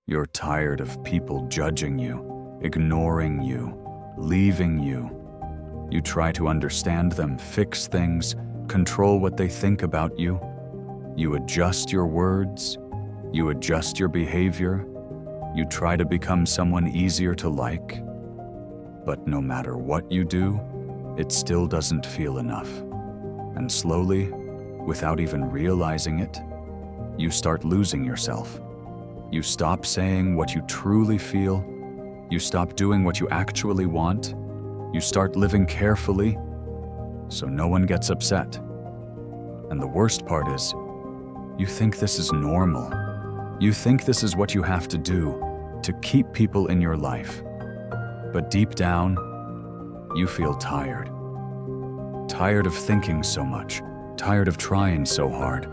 You're tired of people judging you, ignoring you, leaving you. You try to understand them, fix things, control what they think about you. You adjust your words, you adjust your behavior, you try to become someone easier to like. But no matter what you do, it still doesn't feel enough. And slowly, without even realizing it, you start losing yourself. You stop saying what you truly feel. You stop doing what you actually want. You start living carefully, so no one gets upset. And the worst part is, you think this is normal. You think this is what you have to do to keep people in your life. But deep down, you feel tired. Tired of thinking so much, tired of trying so hard,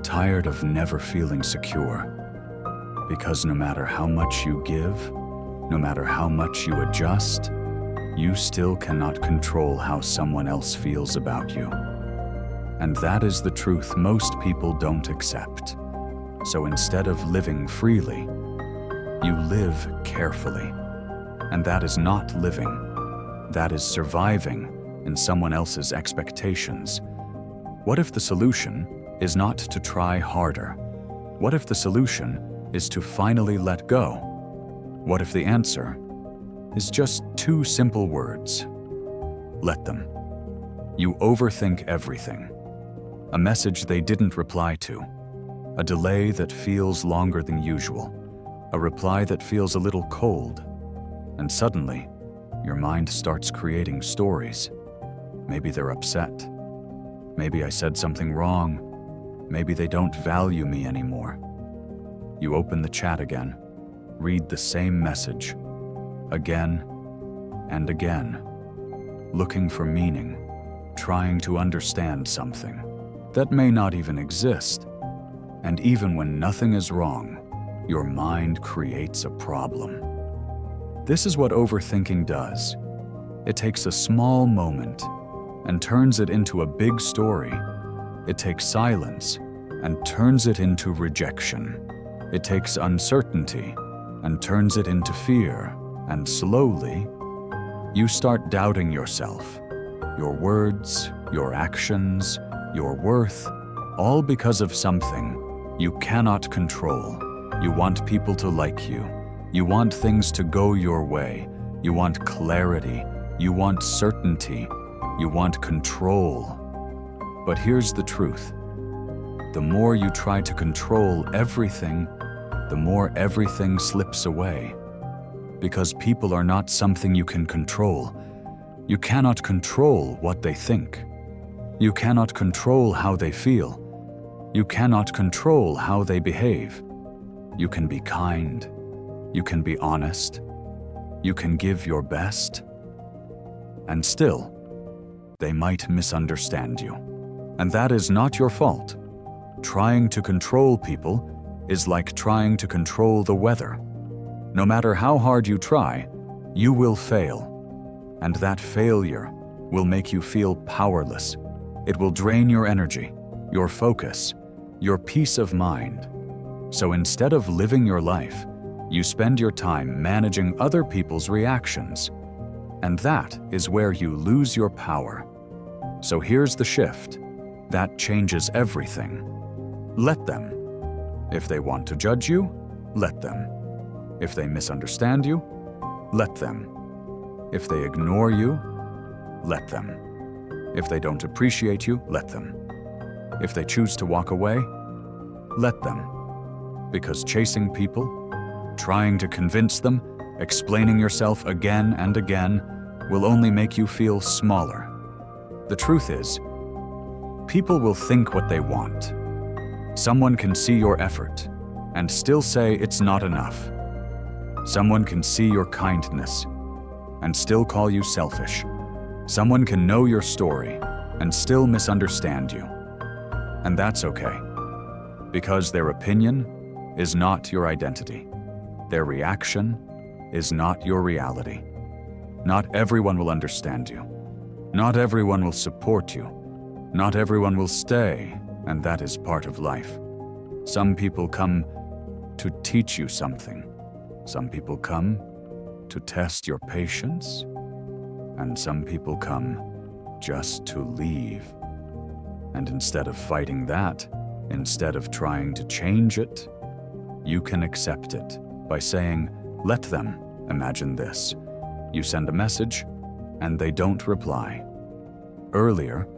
tired of never feeling secure. Because no matter how much you give, no matter how much you adjust, you still cannot control how someone else feels about you. And that is the truth most people don't accept. So instead of living freely, you live carefully. And that is not living. That is surviving in someone else's expectations. What if the solution is not to try harder? What if the solution is to finally let go? What if the answer is just two simple words? Let them. You overthink everything. A message they didn't reply to. A delay that feels longer than usual. A reply that feels a little cold. And suddenly, your mind starts creating stories. Maybe they're upset. Maybe I said something wrong. Maybe they don't value me anymore. You open the chat again, read the same message, again and again, looking for meaning, trying to understand something that may not even exist. And even when nothing is wrong, your mind creates a problem. This is what overthinking does. It takes a small moment and turns it into a big story. It takes silence and turns it into rejection. It takes uncertainty and turns it into fear. And slowly, you start doubting yourself, your words, your actions, your worth, all because of something you cannot control. You want people to like you. You want things to go your way. You want clarity. You want certainty. You want control. But here's the truth. The more you try to control everything, the more everything slips away. Because people are not something you can control. You cannot control what they think. You cannot control how they feel. You cannot control how they behave. You can be kind. You can be honest. You can give your best. And still, they might misunderstand you. And that is not your fault. Trying to control people is like trying to control the weather. No matter how hard you try, you will fail. And that failure will make you feel powerless. It will drain your energy, your focus, your peace of mind. So instead of living your life, you spend your time managing other people's reactions. And that is where you lose your power. So here's the shift. That changes everything. Let them. If they want to judge you, let them. If they misunderstand you, let them. If they ignore you, let them. If they don't appreciate you, let them. If they choose to walk away, let them. Because chasing people, trying to convince them, explaining yourself again and again, will only make you feel smaller. The truth is, people will think what they want. Someone can see your effort and still say it's not enough. Someone can see your kindness and still call you selfish. Someone can know your story and still misunderstand you. And that's okay, because their opinion is not your identity. Their reaction is not your reality. Not everyone will understand you. Not everyone will support you. Not everyone will stay, and that is part of life. Some people come to teach you something. Some people come to test your patience, and some people come just to leave. And instead of fighting that, instead of trying to change it, you can accept it by saying, let them. Imagine this. You send a message, and they don't reply. Earlier,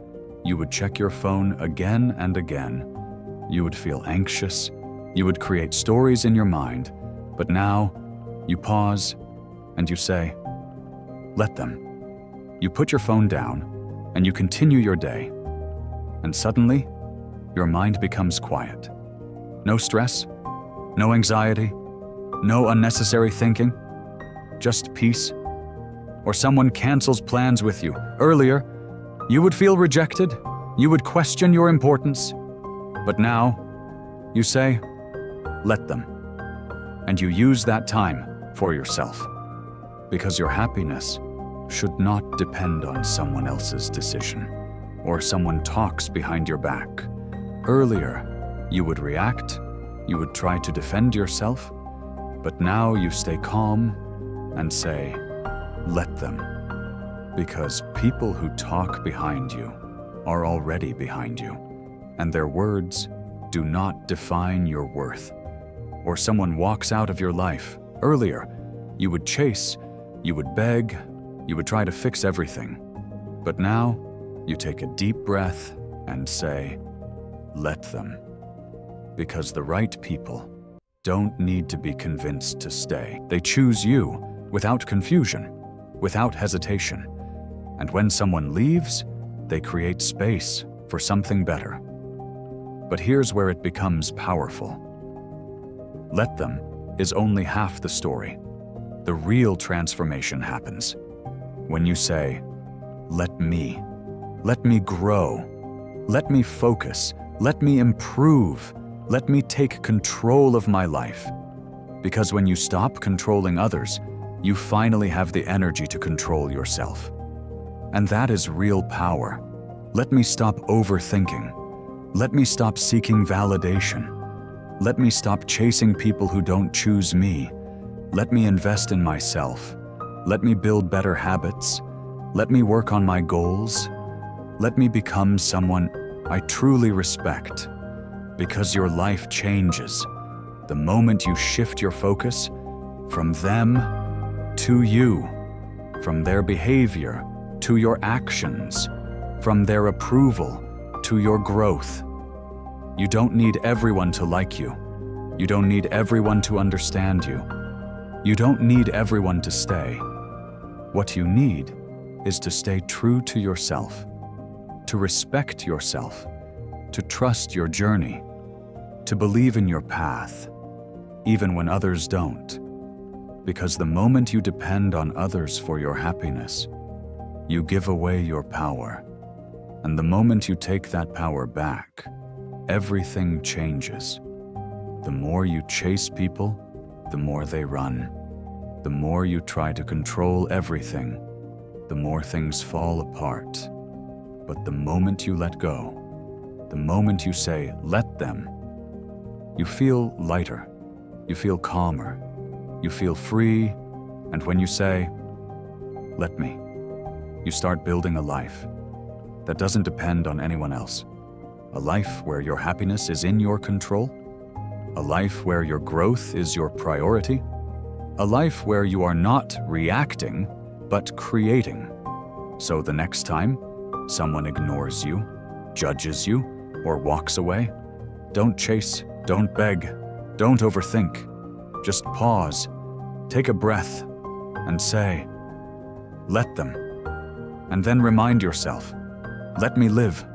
you would check your phone again and again. You would feel anxious. You would create stories in your mind. But now, you pause, and you say, let them. You put your phone down, and you continue your day. And suddenly, your mind becomes quiet. No stress, no anxiety, no unnecessary thinking, just peace. Or someone cancels plans with you. Earlier, you would feel rejected, you would question your importance. But now, you say, let them. And you use that time for yourself. Because your happiness should not depend on someone else's decision, or someone talks behind your back. Earlier, you would react, you would try to defend yourself, but now you stay calm and say, let them. Because people who talk behind you are already behind you, and their words do not define your worth. Or someone walks out of your life. Earlier, you would chase, you would beg, you would try to fix everything. But now, you take a deep breath and say, let them. Because the right people don't need to be convinced to stay. They choose you without confusion, without hesitation. And when someone leaves, they create space for something better. But here's where it becomes powerful. Let them is only half the story. The real transformation happens when you say, let me grow, let me focus, let me improve, let me take control of my life. Because when you stop controlling others, you finally have the energy to control yourself. And that is real power. Let me stop overthinking. Let me stop seeking validation. Let me stop chasing people who don't choose me. Let me invest in myself. Let me build better habits. Let me work on my goals. Let me become someone I truly respect. Because your life changes the moment you shift your focus from them to you, from their behavior to your actions, from their approval to your growth. You don't need everyone to like you. You don't need everyone to understand you. You don't need everyone to stay. What you need is to stay true to yourself, to respect yourself, to trust your journey, to believe in your path, even when others don't. Because the moment you depend on others for your happiness, you give away your power. And the moment you take that power back, everything changes. The more you chase people, the more they run. The more you try to control everything, the more things fall apart. But the moment you let go, the moment you say, let them, you feel lighter, you feel calmer, you feel free, and when you say, let me, you start building a life that doesn't depend on anyone else. A life where your happiness is in your control. A life where your growth is your priority. A life where you are not reacting, but creating. So the next time someone ignores you, judges you, or walks away, don't chase, don't beg, don't overthink. Just pause, take a breath, and say, let them. And then remind yourself, let me live,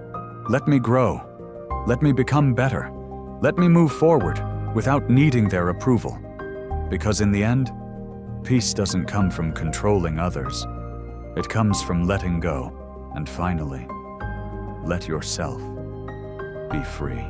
let me grow, let me become better, let me move forward without needing their approval. Because in the end, peace doesn't come from controlling others. It comes from letting go. And finally, let yourself be free.